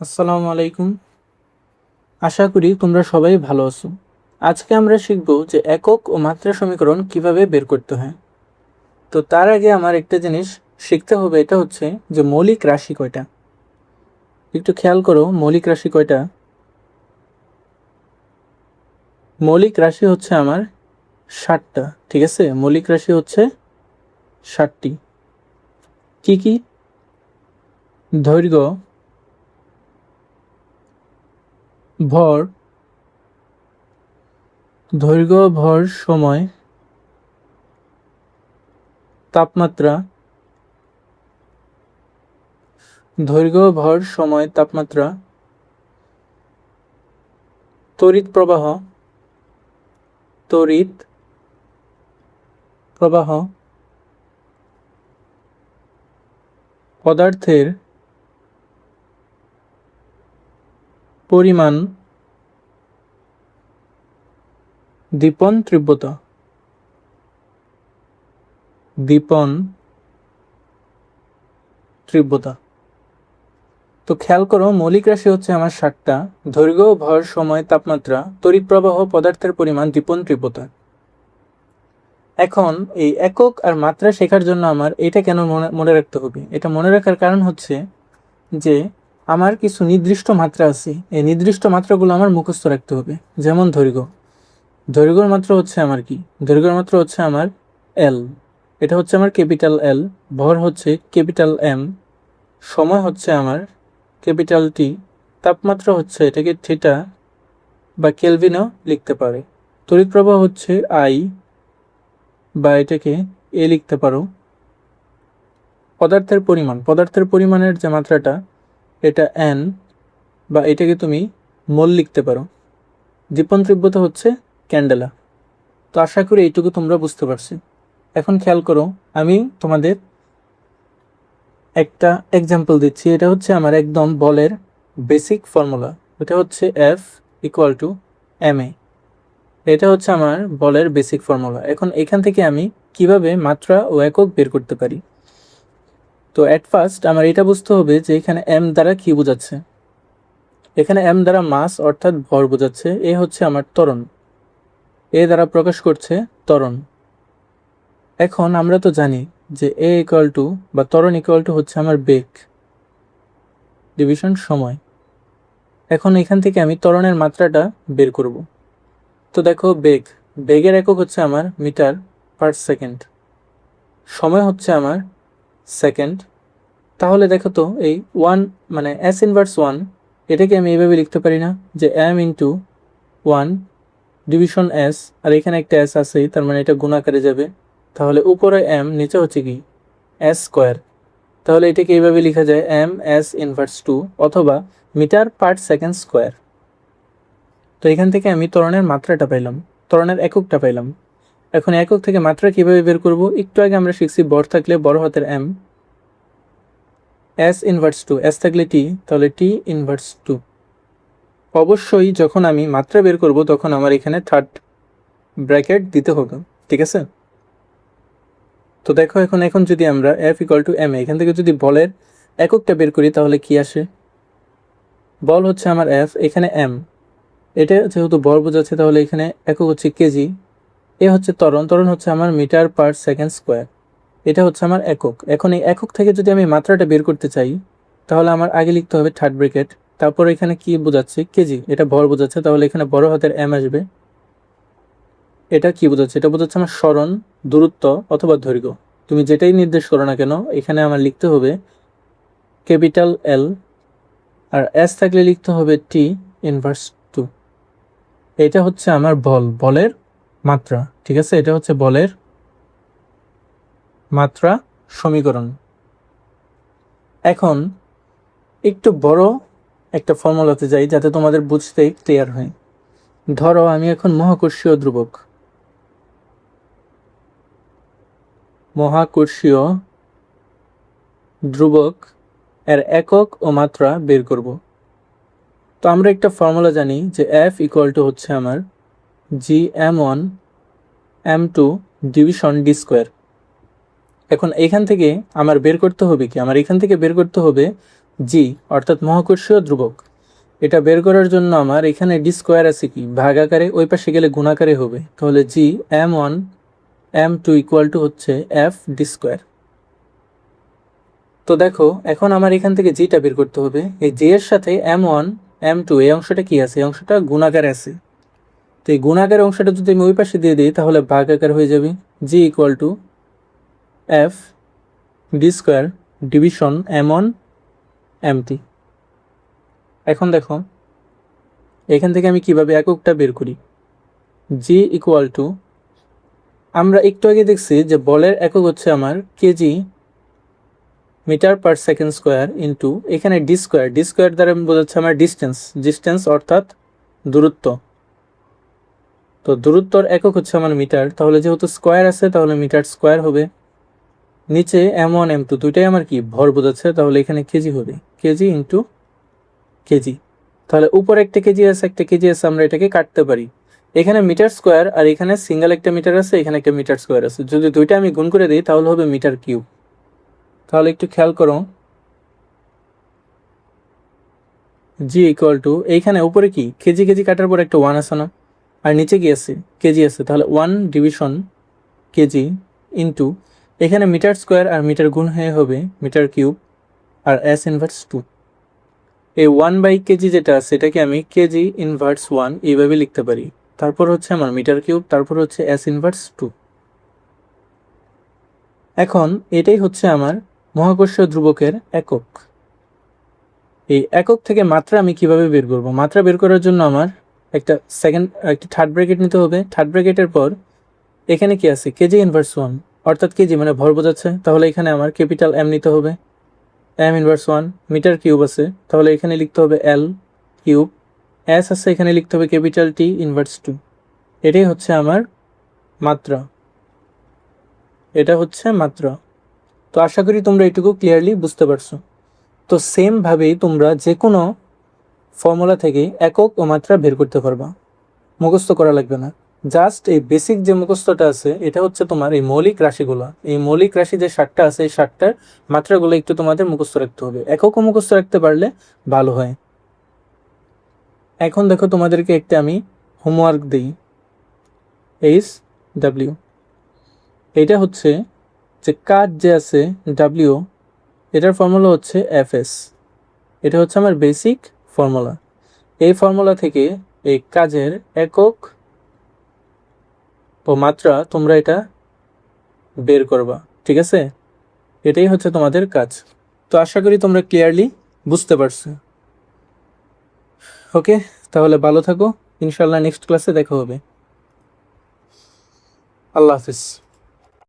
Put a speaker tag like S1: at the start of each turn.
S1: আসসালামু আলাইকুম। আশা করি তোমরা সবাই ভালো আছো। আজকে আমরা শিখব যে একক ও মাত্রা সমীকরণ কিভাবে বের করতে হয়। তো তার আগে আমার একটা জিনিস শিখতে হবে, এটা হচ্ছে যে মৌলিক রাশি কয়টা। একটু খেয়াল করো, মৌলিক রাশি কয়টা। মৌলিক রাশি হচ্ছে আমার 60টা। ঠিক আছে, মৌলিক রাশি হচ্ছে 60টি। কি কি? দৈর্ঘ্য, ভর, দৈর্ঘ্য, ভর, সময়, তাপমাত্রা, দৈর্ঘ্য, ভর, সময়, তাপমাত্রা, তড়িৎ প্রবাহ, তড়িৎ প্রবাহ, পদার্থের পরিমাণ, দীপন তীব্রতা, দীপন তীব্রতা। তো খেয়াল করো, মৌলিক রাশি হচ্ছে আমার 60টা। দৈর্ঘ্য, ভর, সময়, তাপমাত্রা, তড়িৎ প্রবাহ, পদার্থের পরিমাণ, দীপন তীব্রতা। এখন এই একক আর মাত্রা শেখার জন্য আমার এটা কেন মনে রাখতে হবে? এটা মনে রাখার কারণ হচ্ছে যে আমার কিছু নির্দিষ্ট মাত্রা আছে, এই নির্দিষ্ট মাত্রাগুলো আমার মুখস্থ রাখতে হবে। যেমন দৈর্ঘ্য, দৈর্ঘ্যের মাত্রা হচ্ছে আমার কি? দৈর্ঘ্যের মাত্রা হচ্ছে আমার এল, এটা হচ্ছে আমার ক্যাপিটাল এল। ভর হচ্ছে ক্যাপিটাল এম। সময় হচ্ছে আমার ক্যাপিটাল টি। তাপমাত্রা হচ্ছে এটাকে থিটা বা কেলভিনও লিখতে পারে। তড়িৎ প্রবাহ হচ্ছে আই বা এটাকে এ লিখতে পারো। পদার্থের পরিমাণ, পদার্থের পরিমাণের যে মাত্রাটা এটা এন বা এটাকে তুমি মোল লিখতে পারো। দীপন তীব্রতা হচ্ছে ক্যান্ডেলা। তো আশা করি এইটুকু তোমরা বুঝতে পারছি। এখন খেয়াল করো, আমি তোমাদের একটা এক্সাম্পল দিচ্ছি। এটা হচ্ছে আমার একদম বলের বেসিক ফর্মুলা। এটা হচ্ছে F equal to M A. এটা হচ্ছে আমার বলের বেসিক ফর্মুলা। এখন এখান থেকে আমি কিভাবে মাত্রা ও একক বের করতে পারি? তো অ্যাট ফার্স্ট আমার এটা বুঝতে হবে যে এখানে এম দ্বারা কি বোঝাচ্ছে। এখানে এম দ্বারা মাস অর্থাৎ ভর বোঝাচ্ছে। এ হচ্ছে আমার ত্বরণ, এ দ্বারা প্রকাশ করছে ত্বরণ। এখন আমরা তো জানি যে এ ইকুয়াল টু বা ত্বরণ ইকুয়াল টু হচ্ছে আমার বেগ ডিভিশন সময়। এখন এখান থেকে আমি ত্বরণের মাত্রাটা বের করব। তো দেখো, বেগ, বেগের একক হচ্ছে আমার মিটার পার সেকেন্ড। সময় হচ্ছে আমার সেকেন্ড। তাহলে দেখো তো, এই ওয়ান মানে এস ইনভার্স ওয়ান, এটাকে আমি এইভাবে লিখতে পারি না যে M into one division S, আর এখানে একটা এস আছেই, তার মানে এটা গুণাকারে যাবে। তাহলে উপরে এম, নিচে হচ্ছে কি এস স্কোয়ার। তাহলে এটাকে এইভাবে লেখা যায় এম এস ইনভার্স টু অথবা মিটার পার সেকেন্ড স্কোয়ার। তো এখান থেকে আমি ত্বরণের মাত্রাটা পাইলাম, ত্বরণের এককটা পাইলাম। এখন একক থেকে মাত্রা কিভাবে বের করব? একটু আগে আমরা শিখছি বড় থাকলে বড় হাতের M, S inverse two, S থাকলে টি, তাহলে টি ইনভার্স টু। অবশ্যই যখন আমি মাত্রা বের করব তখন আমার এখানে থার্ড ব্র্যাকেট দিতে হবে। ঠিক আছে? তো দেখো, এখন যদি আমরা এফ ইকুয়াল টু এম, এখান থেকে যদি বলের এককটা বের করি তাহলে কি আসে? বল হচ্ছে আমার এফ, এখানে এম, এটা যেহেতু বল বোঝাচ্ছে তাহলে এখানে একক হচ্ছে কেজি। এ হচ্ছে ত্বরণ, ত্বরণ হচ্ছে আমার মিটার পার সেকেন্ড স্কোয়ার। এটা হচ্ছে আমার একক। এখন এই একক থেকে যদি আমি মাত্রাটা বের করতে চাই তাহলে আমার আগে লিখতে হবে থার্ড ব্র্যাকেট। তারপর এখানে কি বোঝাচ্ছে? কেজি, এটা ভর বোঝাচ্ছে, তাহলে এখানে বড় হাতের এম আসবে। এটা কি বোঝাচ্ছে? এটা বোঝাচ্ছে আমার সরণ, দূরত্ব অথবা দৈর্ঘ্য, তুমি যেটাই নির্দেশ করো না কেন এখানে আমার লিখতে হবে ক্যাপিটাল এল। আর এস থাকলে লিখতে হবে টি ইনভার্স টু। এটা হচ্ছে আমার বল, বলের মাত্রা। ঠিক আছে, এটা হচ্ছে বলের মাত্রা সমীকরণ। এখন একটু বড় একটা ফর্মুলাতে যাই যাতে তোমাদের বুঝতে ক্লিয়ার হয়। ধরো আমি এখন মহাকর্ষীয় ধ্রুবক, মহাকর্ষীয় ধ্রুবক এর একক ও মাত্রা বের করব। তো আমরা একটা ফর্মুলা জানি যে এফ ইকুয়াল টু হচ্ছে আমার G M one M two division D square. এখন এখান থেকে আমার বের করতে হবে কি? আমার এখান থেকে বের করতে হবে জি অর্থাৎ মহাকর্ষীয় ধ্রুবক, এটা বের করার জন্য আমার এখানে ডি স্কোয়ার আছে কি ভাগ আকারে, ওই পাশে গেলে গুণ আকারে হবে, তাহলে জি m1 m2 ইকুয়াল টু হচ্ছে এফ ডি স্কোয়ার। তো দেখো এখন আমার এখান থেকে জিটা বের করতে হবে, এই জি এর সাথে m1 m2 এই অংশটা কি আছে, এই অংশটা গুণ আকারে আছে, তো এই গুণ আকারের অংশটা যদি আমি ওই পাশে দিয়ে দিই তাহলে ভাগ আকার হয়ে যাবে, G equal to F D square division m1 mt। এখন দেখো এখান থেকে আমি কিভাবে এককটা বের করি, জি ইকুয়াল টু, আমরা একটু আগে দেখছি যে বলের একক হচ্ছে আমার KG metre per second square into এখানে ডি স্কোয়ার, ডি স্কোয়ার দ্বারা বোঝাচ্ছে আমার ডিস্টেন্স, ডিস্টেন্স অর্থাৎ দূরত্ব, তো দূরত্বর একক হচ্ছে আমার মিটার, তাহলে যেহেতু স্কোয়ার আছে তাহলে মিটার স্কোয়ার হবে, নিচে m1 m2 দুইটাই আমার কি ভর বোঝাচ্ছে, তাহলে এখানে কেজি হবে, কেজি ইন্টু কেজি, তাহলে উপরে একটা কেজি আছে একটা কেজি আছে, আমরা এটাকে কাটতে পারি, এখানে মিটার স্কোয়ার আর এখানে সিঙ্গেল একটা মিটার আছে, এখানে একটা মিটার স্কোয়ার আছে, যদি দুইটা আমি গুণ করে দিই তাহলে হবে মিটার কিউব। তাহলে একটু খেয়াল করো, জি ইকুয়াল টু এইখানে উপরে কি কেজি কেজি কাটার পর একটা ওয়ান আছে না, আর নিচে কি আছে কেজি আছে, তাহলে ওয়ান ডিভিশন কেজি ইন্টু এখানে মিটার স্কোয়ার আর মিটার গুণ হয়ে হবে মিটার কিউব, আর এস ইনভার্স টু, এই 1/কেজি যেটা আছে এটাকে আমি কেজি ইনভার্স 1 এইভাবে লিখতে পারি, তারপর হচ্ছে আমার মিটার কিউব, তারপর হচ্ছে এস ইনভার্স 2। এখন এটাই হচ্ছে আমার মহাকর্ষীয় ধ্রুবকের একক। এই একক থেকে মাত্রা আমি কিভাবে বের করব, মাত্রা বের করার জন্য আমার একটা থার্ড ব্র্যাকেট নিতে হবে, থার্ড ব্র্যাকেটের পর এখানে কি আছে কেজি ইনভার্স 1 অর্থাৎ কেজি মানে ভর বোঝাচ্ছে, তাহলে এখানে আমার ক্যাপিটাল এম নিতে হবে, এম ইনভার্স 1, মিটার কিউব আছে তাহলে এখানে লিখতে হবে এল কিউব, এস আছে এখানে লিখতে হবে ক্যাপিটাল টি ইনভার্স 2, এটাই হচ্ছে আমার মাত্রা, এটা হচ্ছে মাত্রা। তো আশা করি তোমরা এটুকু ক্লিয়ারলি বুঝতে পারছো। তো সেমভাবেই তোমরা যে কোনো ফর্মুলা থেকে একক ও মাত্রা বের করতে পারবা, মুখস্থ করা লাগবে না, জাস্ট এই বেসিক যে মুখস্থটা আছে এটা হচ্ছে তোমার এই মৌলিক রাশিগুলো, এই মৌলিক রাশি যে 7টা আছে এই 7টার মাত্রাগুলো একটু তোমাদের মুখস্থ রাখতে হবে, এককও মুখস্থ রাখতে পারলে ভালো হয়। এখন দেখো তোমাদেরকে একটা আমি হোমওয়ার্ক দিই, এইচ ডাব্লিউ, এইটা হচ্ছে যে কাজ যে আছে ডাব্লিউ, এটার ফর্মুলা হচ্ছে এফএস, এটা হচ্ছে আমার বেসিক ফর্মুলা, এই ফর্মুলা থেকে এই কাজের একক ও মাত্রা তোমরা এটা বের করবা, ঠিক আছে, এটাই হচ্ছে তোমাদের কাজ। তো আশা করি তোমরা ক্লিয়ারলি বুঝতে পারছো। ওকে, তাহলে ভালো থাকো, ইনশাল্লাহ নেক্সট ক্লাসে দেখা হবে, আল্লাহ হাফিজ।